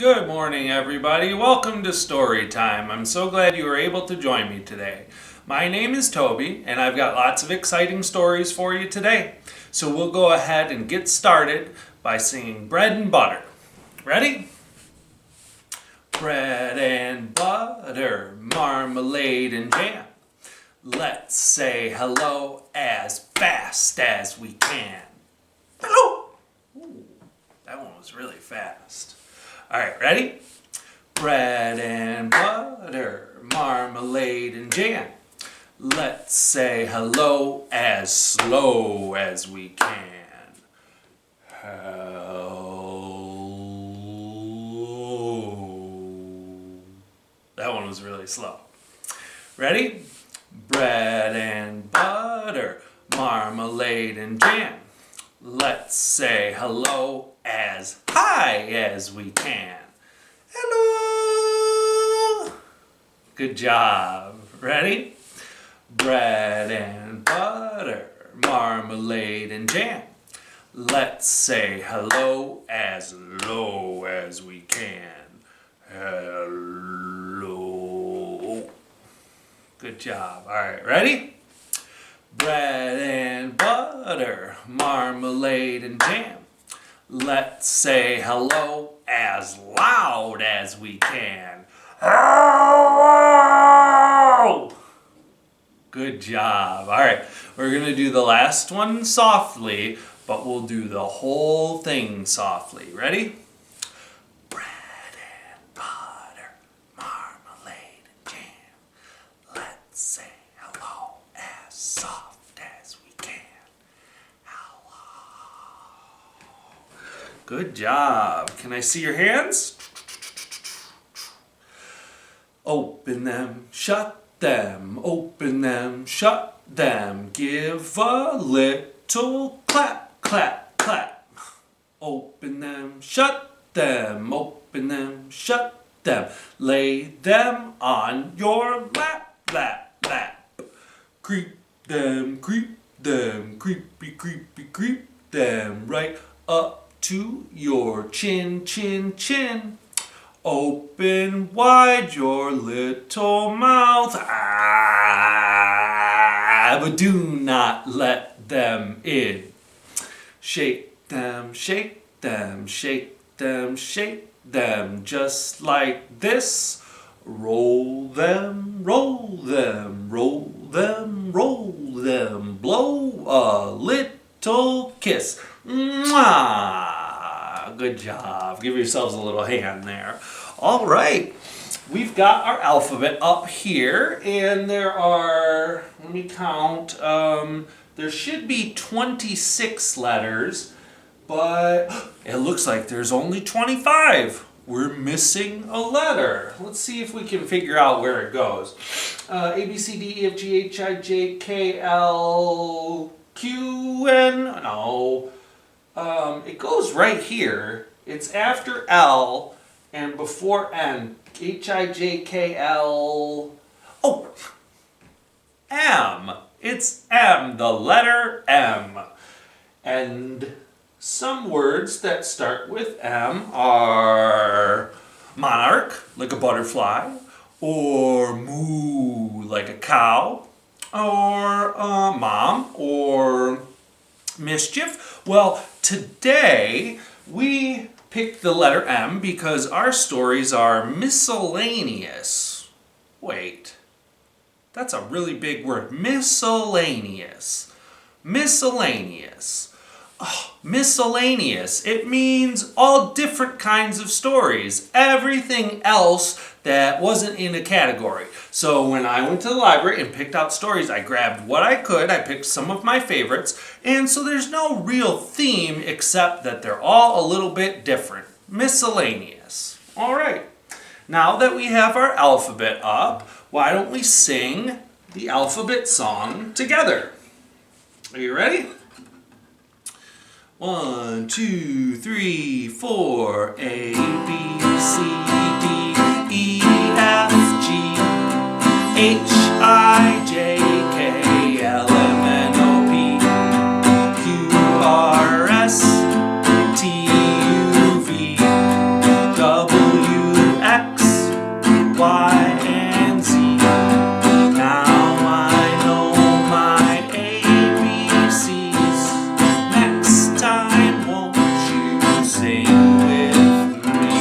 Good morning, everybody. Welcome to Storytime. I'm so glad you were able to join me today. My name is Toby, and I've got lots of exciting stories for you today. So we'll go ahead and get started by singing Bread and Butter. Ready? Bread and butter, marmalade and jam. Let's say hello as fast as we can. Hello! Ooh, that one was really fast. All right, ready? Bread and butter, marmalade and jam. Let's say hello as slow as we can. Hello. That one was really slow. Ready? Bread and butter, marmalade and jam. Let's say hello as high as we can. Hello! Good job. Ready? Bread and butter, marmalade and jam. Let's say hello as low as we can. Hello. Good job. All right, ready? Bread and butter, marmalade and jam. Let's say hello as loud as we can. Hello! Good job. All right, we're going to do the last one softly, but we'll do the whole thing softly. Ready? Bread and butter, marmalade and jam. Let's say hello as soft as we can. Good job. Can I see your hands? Open them, shut them, open them, shut them. Give a little clap, clap, clap. Open them, shut them, open them, shut them. Lay them on your lap, lap, lap. Creep them, creepy, creepy, creep them right up to your chin, chin, chin. Open wide your little mouth, but do not let them in. Shake them, shake them, shake them, shake them, just like this. Roll them, roll them, roll them, roll them. Blow a little kiss. Mwah! Good job. Give yourselves a little hand there. All right. We've got our alphabet up here, and there are, let me count, there should be 26 letters, but it looks like there's only 25. We're missing a letter. Let's see if we can figure out where it goes. A, B, C, D, E, F, G, H, I, J, K, L, Q, N, no. It goes right here. It's after L and before N. H, I, J, K, L. Oh, M. It's M, the letter M. And some words that start with M are monarch, like a butterfly, or moo, like a cow, or mom, or mischief. Well, today we picked the letter M because our stories are miscellaneous. Wait, that's a really big word. Miscellaneous. Miscellaneous. Oh, miscellaneous. It means all different kinds of stories. Everything else that wasn't in a category. So when I went to the library and picked out stories, I grabbed what I could. I picked some of my favorites. And so there's no real theme except that they're all a little bit different. Miscellaneous. All right. Now that we have our alphabet up, why don't we sing the alphabet song together? Are you ready? 1, 2, 3, 4. A, B, C, D, E, F, G, H, I, J, K, L, M, N, O, P, Q, R, S, T, U, V, W, sing with me.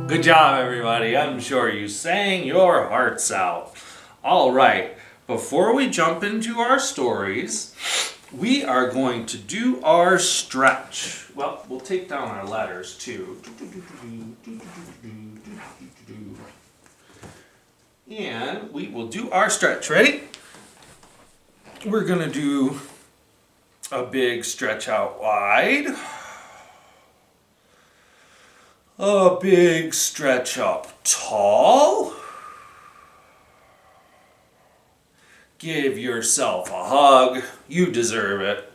Good job, everybody. I'm sure you sang your hearts out. All right, before we jump into our stories, we are going to do our stretch. Well, we'll take down our letters too. And we will do our stretch. Ready? We're going to do a big stretch out wide. A big stretch up tall. Give yourself a hug. You deserve it.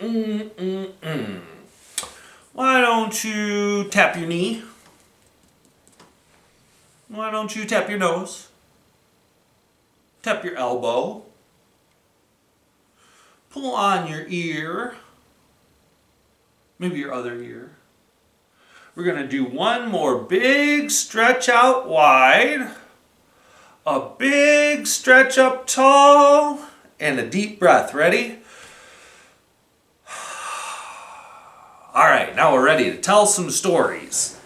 Why don't you tap your knee? Why don't you tap your nose? Tap your elbow. Pull on your ear. Maybe your other ear. We're going to do one more big stretch out wide. A big stretch up tall. And a deep breath. Ready? All right, now we're ready to tell some stories.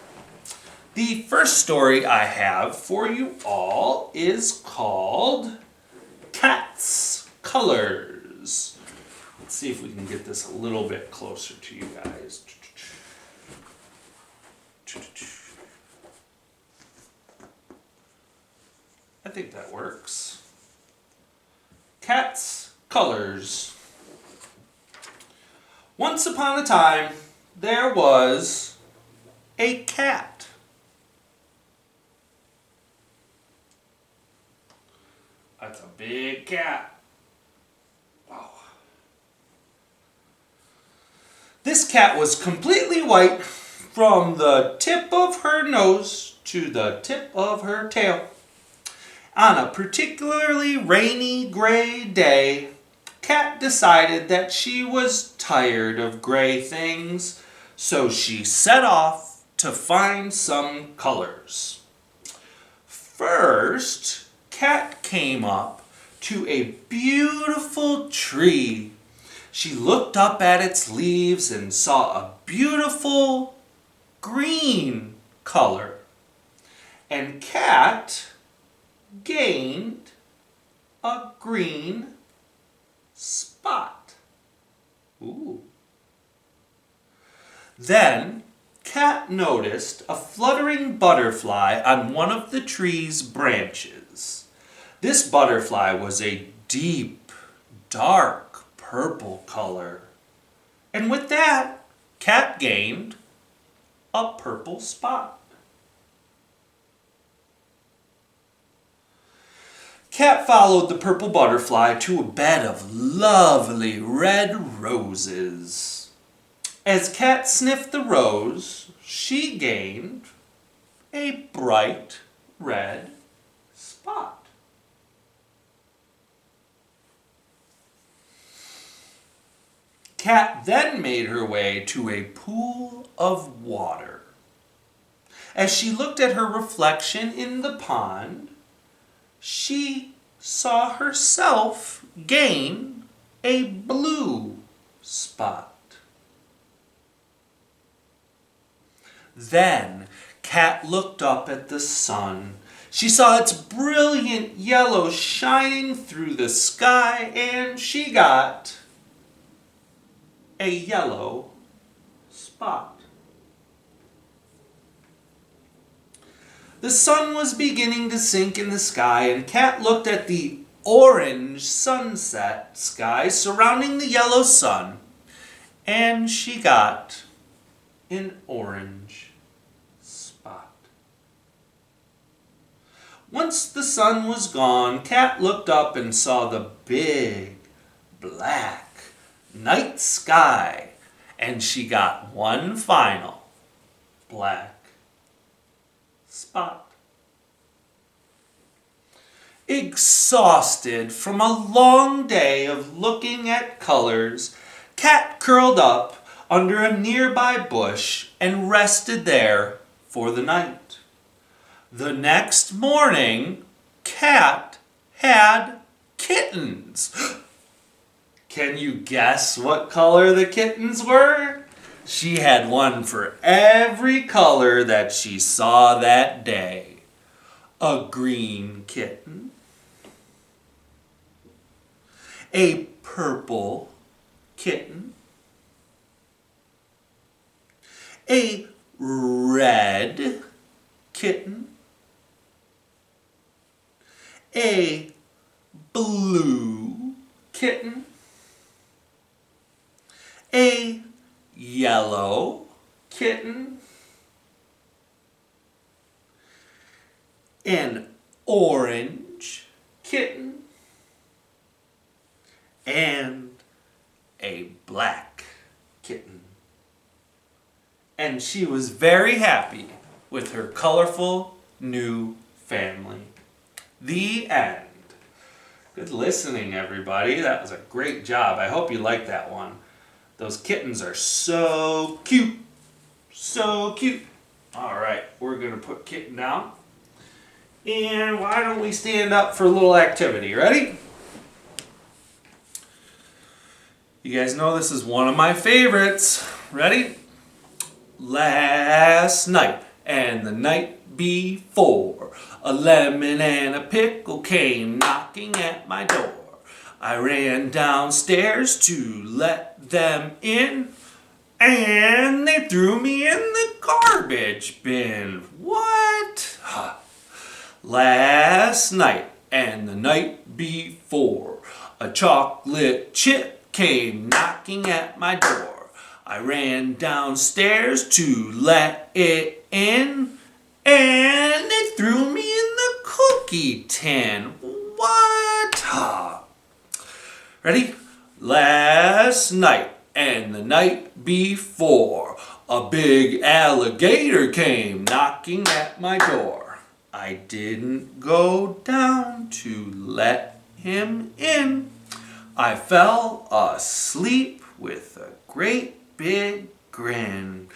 The first story I have for you all is called Cat's Colors. Let's see if we can get this a little bit closer to you guys. I think that works. Cat's Colors. Once upon a time, there was a cat. That's a big cat. Wow. This cat was completely white from the tip of her nose to the tip of her tail. On a particularly rainy gray day, Cat decided that she was tired of gray things, so she set off to find some colors. First, Cat came up to a beautiful tree. She looked up at its leaves and saw a beautiful green color. And Cat gained a green spot. Ooh. Then Cat noticed a fluttering butterfly on one of the tree's branches. This butterfly was a deep, dark purple color. And with that, Cat gained a purple spot. Cat followed the purple butterfly to a bed of lovely red roses. As Cat sniffed the rose, she gained a bright red spot. Cat then made her way to a pool of water. As she looked at her reflection in the pond, she saw herself gain a blue spot. Then Cat looked up at the sun. She saw its brilliant yellow shining through the sky, and she got a yellow spot. The sun was beginning to sink in the sky, and Cat looked at the orange sunset sky surrounding the yellow sun, and she got an orange spot. Once the sun was gone, Cat looked up and saw the big, black night sky, and she got one final black spot. Exhausted from a long day of looking at colors, Cat curled up under a nearby bush and rested there for the night. The next morning, Cat had kittens. Can you guess what color the kittens were? She had one for every color that she saw that day. A green kitten, a purple kitten, a red kitten, a blue kitten, a yellow kitten, an orange kitten, and a black kitten. And she was very happy with her colorful new family. The end. Good listening, everybody. That was a great job. I hope you liked that one. Those kittens are so cute. So cute. All right, we're going to put Kitten down. And why don't we stand up for a little activity? Ready? You guys know this is one of my favorites. Ready? Last night and the night before, a lemon and a pickle came knocking at my door. I ran downstairs to let them in, and they threw me in the garbage bin. What? Last night and the night before, a chocolate chip came knocking at my door. I ran downstairs to let it in, and they threw me in the cookie tin. What? Ready? Last night and the night before, a big alligator came knocking at my door. I didn't go down to let him in. I fell asleep with a great big grin.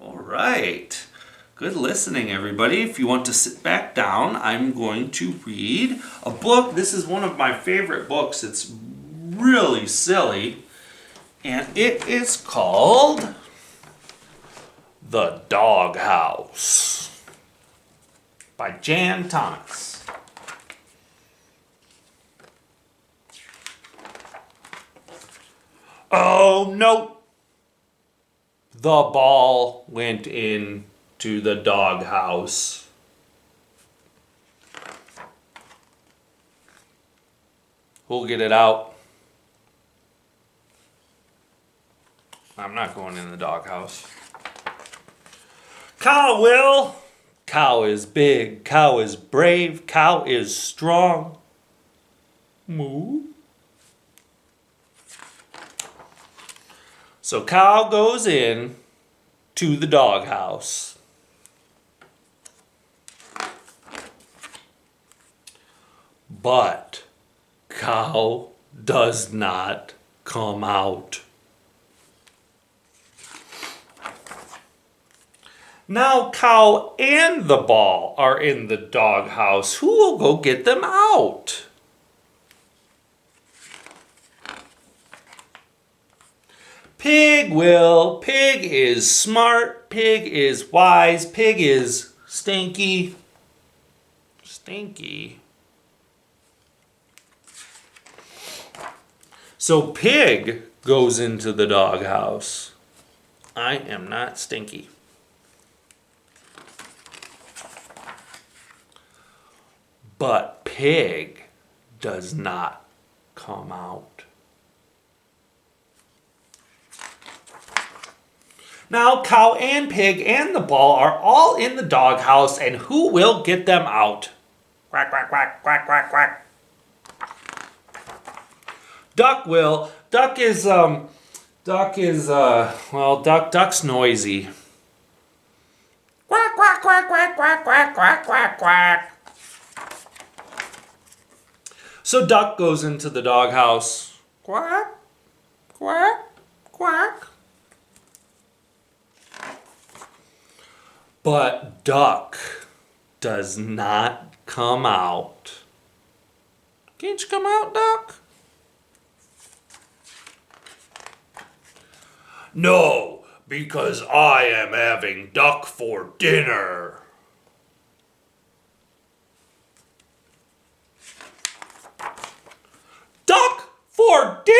All right. Good listening, everybody. If you want to sit back down, I'm going to read a book. This is one of my favorite books. It's really silly. And it is called The Dog House by Jan Thomas. Oh, no. The ball went into the doghouse. Who'll get it out? I'm not going in the doghouse. Cow will. Cow is big. Cow is brave. Cow is strong. Moo. So cow goes in to the doghouse. But cow does not come out. Now cow and the ball are in the doghouse. Who will go get them out? Pig will. Pig is smart. Pig is wise. Pig is stinky. Stinky. So pig goes into the doghouse. I am not stinky. But pig does not come out. Now cow and pig and the ball are all in the doghouse, and who will get them out? Quack, quack, quack, quack, quack, quack. Duck will. Duck's noisy. Quack, quack, quack, quack, quack, quack, quack, quack, quack. So duck goes into the doghouse. Quack, quack, quack. But duck does not come out. Can't you come out, Duck? No, because I am having duck for dinner. Duck for dinner?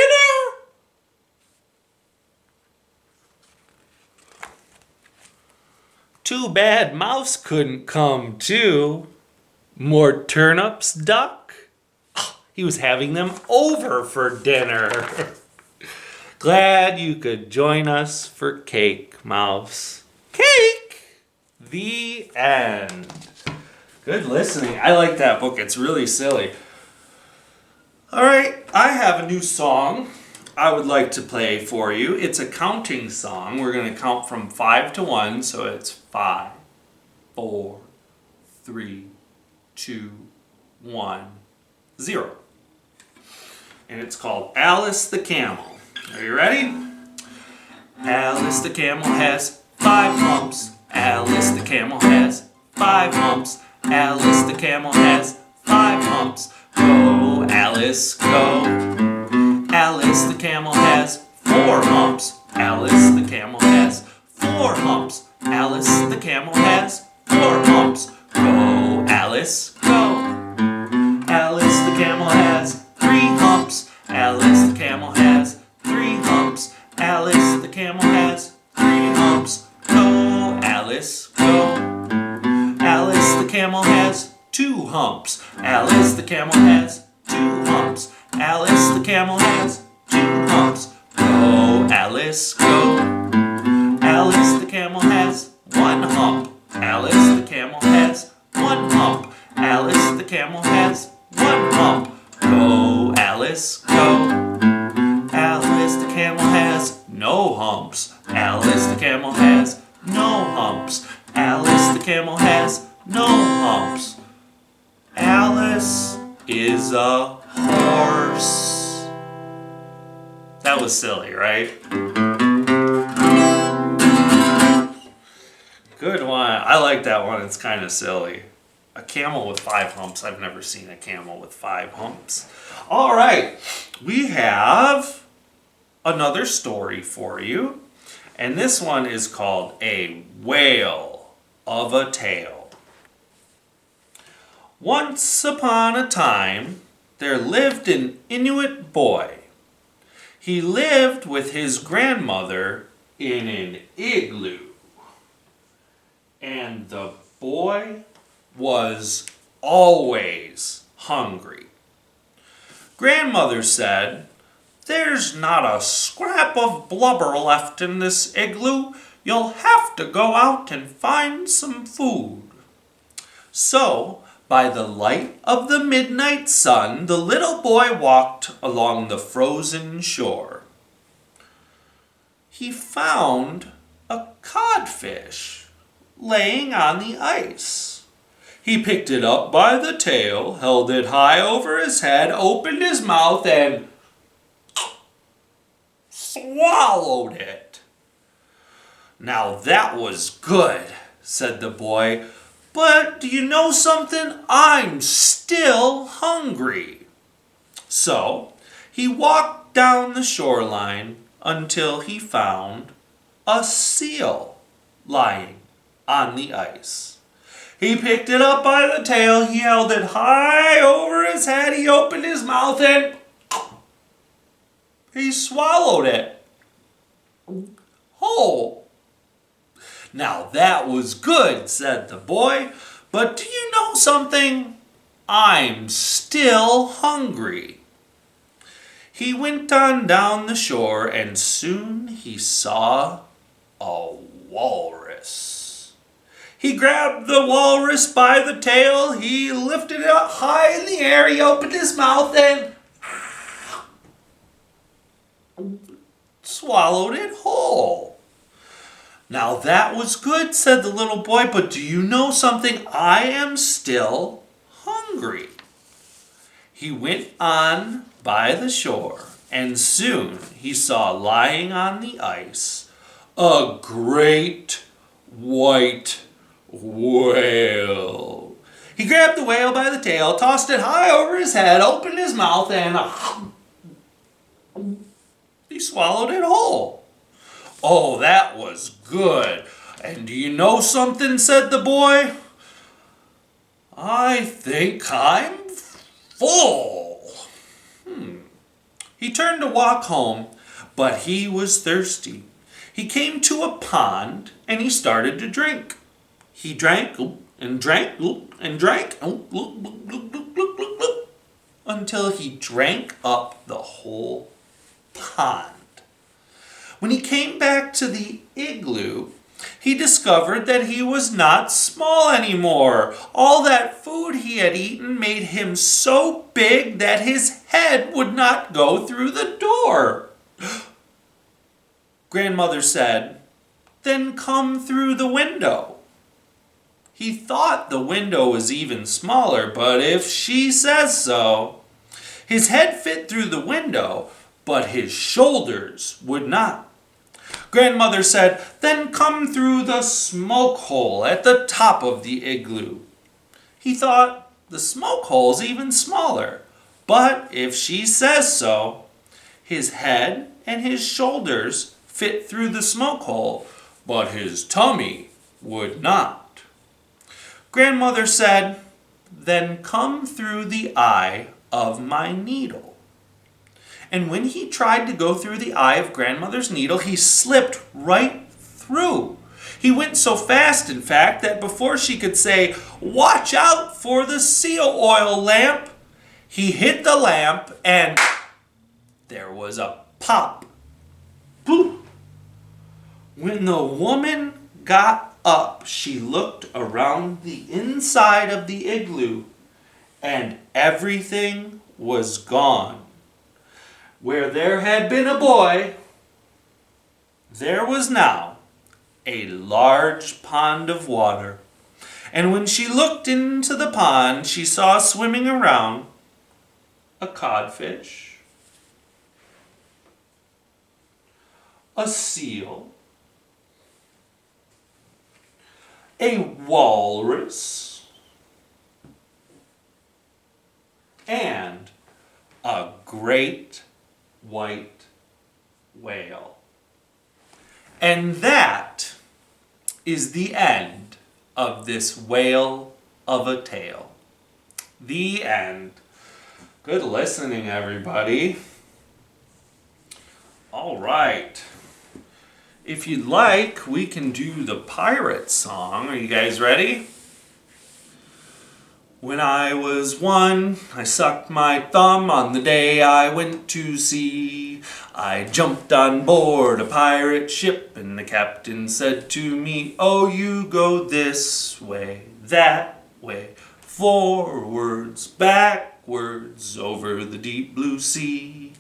Too bad Mouse couldn't come too. More turnips, Duck? He was having them over for dinner. Glad you could join us for cake, Mouse. Cake! The end. Good listening. I like that book. It's really silly. All right, I have a new song I would like to play for you. It's a counting song. We're going to count from 5 to 1, so it's 5, 4, 3, 2, 1, 0. And it's called Alice the Camel. Are you ready? Alice the Camel has 5 humps. Alice the Camel has 5 humps. Alice the Camel has 5 humps. Go, Alice, go. Alice the Camel has 4 humps. Alice the Camel has 4 humps. Alice the Camel has 4 humps. Go, Alice, go. Alice the Camel has 3 humps. Alice the Camel has 3 humps. Alice the Camel has 3 humps. Go, Alice, go. Alice the Camel has 2 humps. Alice the Camel has 2 humps. Alice the Camel has 2 humps. Go, Alice, go. Alice the Camel has 1 hump. Alice the Camel has 1 hump. Alice the Camel has 1 hump. Go, Alice, go. Alice the Camel has no humps. Alice the Camel has no humps. Alice the Camel has no humps. Alice is a horse. That was silly, right? Good one. I like that one. It's kind of silly. A camel with 5 humps. I've never seen a camel with 5 humps. All right. We have another story for you. And this one is called A Whale of a Tale. Once upon a time, there lived an Inuit boy. He lived with his grandmother in an igloo. And the boy was always hungry. Grandmother said, "There's not a scrap of blubber left in this igloo. You'll have to go out and find some food." So, by the light of the midnight sun, the little boy walked along the frozen shore. He found a codfish laying on the ice. He picked it up by the tail, held it high over his head, opened his mouth, and swallowed it. "Now that was good," said the boy. "But do you know something? I'm still hungry." So he walked down the shoreline until he found a seal lying on the ice. He picked it up by the tail, he held it high over his head, he opened his mouth, and he swallowed it whole. "Now that was good," said the boy, "but do you know something? I'm still hungry." He went on down the shore, and soon he saw a walrus. He grabbed the walrus by the tail, he lifted it up high in the air, he opened his mouth and swallowed it whole. "Now that was good," said the little boy, "but do you know something? I am still hungry." He went on by the shore, and soon he saw lying on the ice a great white whale. He grabbed the whale by the tail, tossed it high over his head, opened his mouth, and he swallowed it whole. "Oh, that was good. And do you know something?" said the boy. "I think I'm full." He turned to walk home, but he was thirsty. He came to a pond and he started to drink. He drank and drank and drank until he drank up the whole pond. When he came back to the igloo, he discovered that he was not small anymore. All that food he had eaten made him so big that his head would not go through the door. Grandmother said, "Then come through the window." He thought the window was even smaller, but if she says so. His head fit through the window, but his shoulders would not. Grandmother said, "Then come through the smoke hole at the top of the igloo." He thought the smoke hole's even smaller, but if she says so. His head and his shoulders fit through the smoke hole, but his tummy would not. Grandmother said, "Then come through the eye of my needle." And when he tried to go through the eye of Grandmother's needle, he slipped right through. He went so fast, in fact, that before she could say, "Watch out for the seal oil lamp," he hit the lamp and there was a pop. Boop. When the woman got up, she looked around the inside of the igloo and everything was gone. Where there had been a boy, there was now a large pond of water. And when she looked into the pond, she saw swimming around a codfish, a seal, a walrus, and a great white whale. And that is the end of this whale of a tale. The end. Good listening, everybody. All right. If you'd like, we can do the pirate song. Are you guys ready? When I was one, I sucked my thumb on the day I went to sea. I jumped on board a pirate ship and the captain said to me, "Oh, you go this way, that way, forwards, backwards, over the deep blue sea."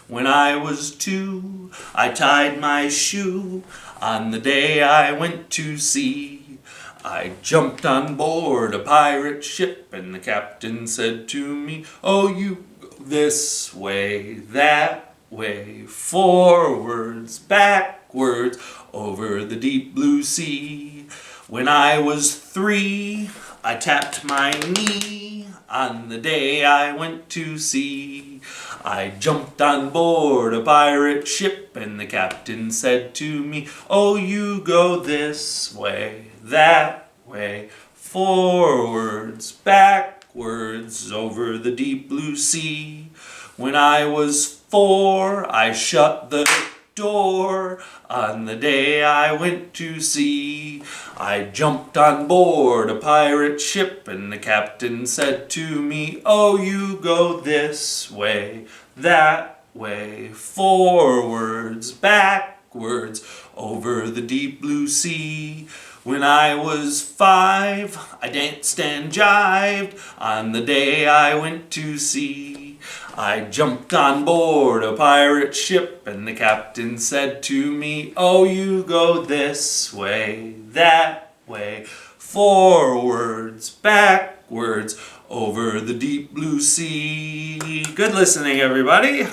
When I was two, I tied my shoe on the day I went to sea. I jumped on board a pirate ship and the captain said to me, "Oh, you go this way, that way, forwards, backwards, over the deep blue sea." When I was three, I tapped my knee on the day I went to sea. I jumped on board a pirate ship and the captain said to me, "Oh, you go this way, that way, forwards, backwards, over the deep blue sea." When I was four, I shut the door on the day I went to sea. I jumped on board a pirate ship and the captain said to me, "Oh, you go this way, that way, forwards, backwards, over the deep blue sea." When I was five, I danced and jived on the day I went to sea. I jumped on board a pirate ship and the captain said to me, "Oh, you go this way, that way, forwards, backwards, over the deep blue sea." Good listening, everybody.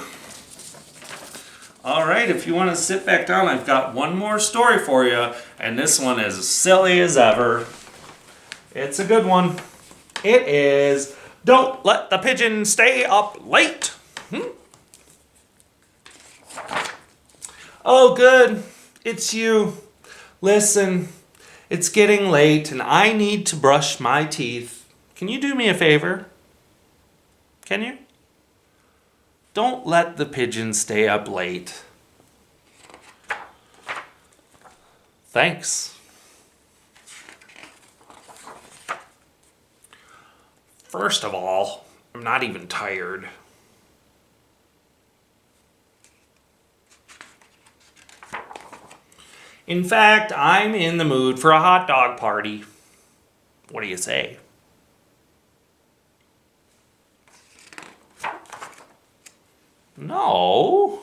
All right, if you want to sit back down, I've got one more story for you, and this one is as silly as ever. It's a good one. It is, don't let the pigeon stay up late. Oh, good. It's you. Listen, it's getting late and I need to brush my teeth. Can you do me a favor? Can you? Don't let the pigeon stay up late. Thanks. First of all, I'm not even tired. In fact, I'm in the mood for a hot dog party. What do you say? No.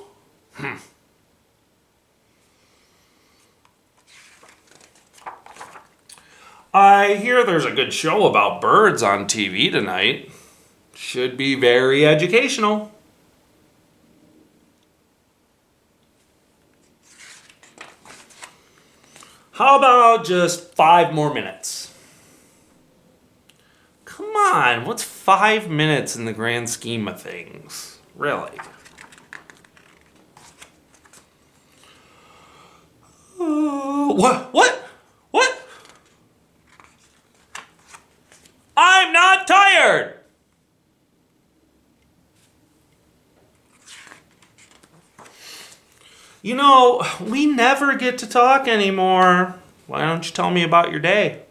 I hear there's a good show about birds on TV tonight. Should be very educational. How about just 5 more minutes? Come on, what's 5 minutes in the grand scheme of things? Really? What? I'm not tired! You know, we never get to talk anymore. Why don't you tell me about your day?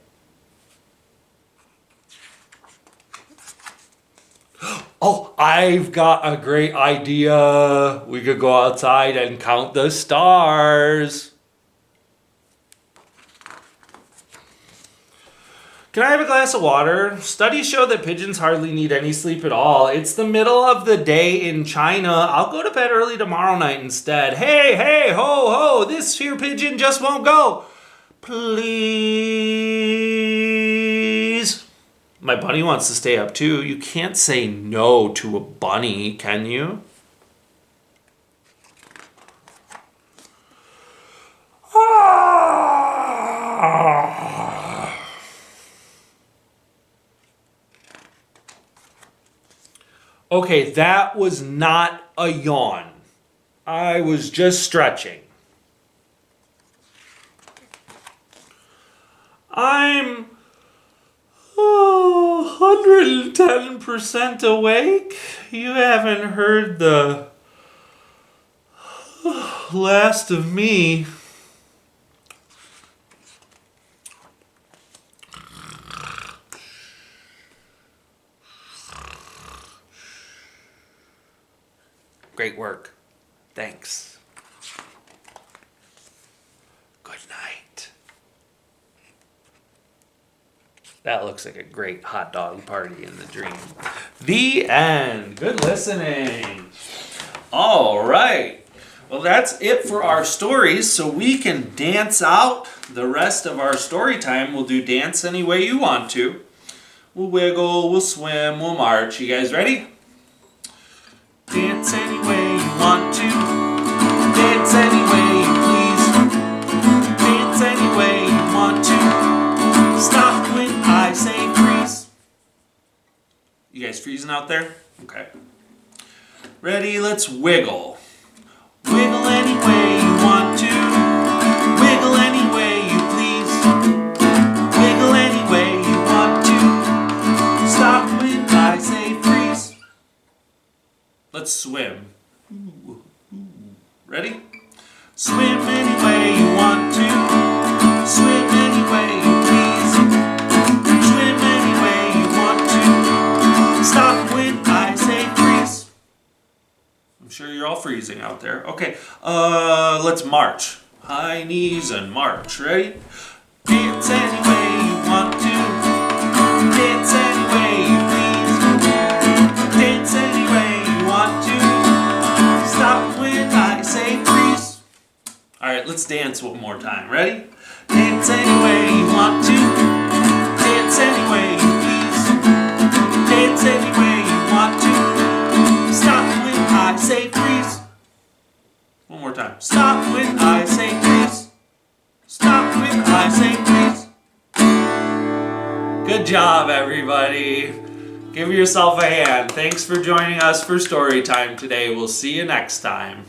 Oh, I've got a great idea. We could go outside and count the stars. Can I have a glass of water? Studies show that pigeons hardly need any sleep at all. It's the middle of the day in China. I'll go to bed early tomorrow night instead. Hey, ho, ho, this here pigeon just won't go. Please. My bunny wants to stay up too. You can't say no to a bunny, can you? Okay, that was not a yawn. I was just stretching. I'm 110% awake. You haven't heard the last of me. Great work. Thanks. Good night. That looks like a great hot dog party in the dream. The end. Good listening. All right. Well, that's it for our stories, so we can dance out the rest of our story time. We'll do dance any way you want to. We'll wiggle, we'll swim, we'll march. You guys ready? Dance any way you want to. Dance any way you please. Dance any way you want to. Stop when I say freeze. You guys freezing out there? Okay. Ready? Let's wiggle. Wiggle any way you want to. Wiggle any way you please. Wiggle any way you want to. Stop when I say freeze. Let's swim. Ready? Swim any way you want to. Swim any way you please. Swim any way you want to. Stop when I say freeze. I'm sure you're all freezing out there. Okay, let's march. High knees and march. Ready? Dance any way you want to. Dance any way you please. Dance any way you want to. Stop when I say freeze. All right, let's dance one more time. Ready? Dance any way you want to. Dance any way you please. Dance any way you want to. Stop when I say freeze. One more time. Stop when I say freeze. Stop when I say freeze. Good job, everybody. Give yourself a hand. Thanks for joining us for story time today. We'll see you next time.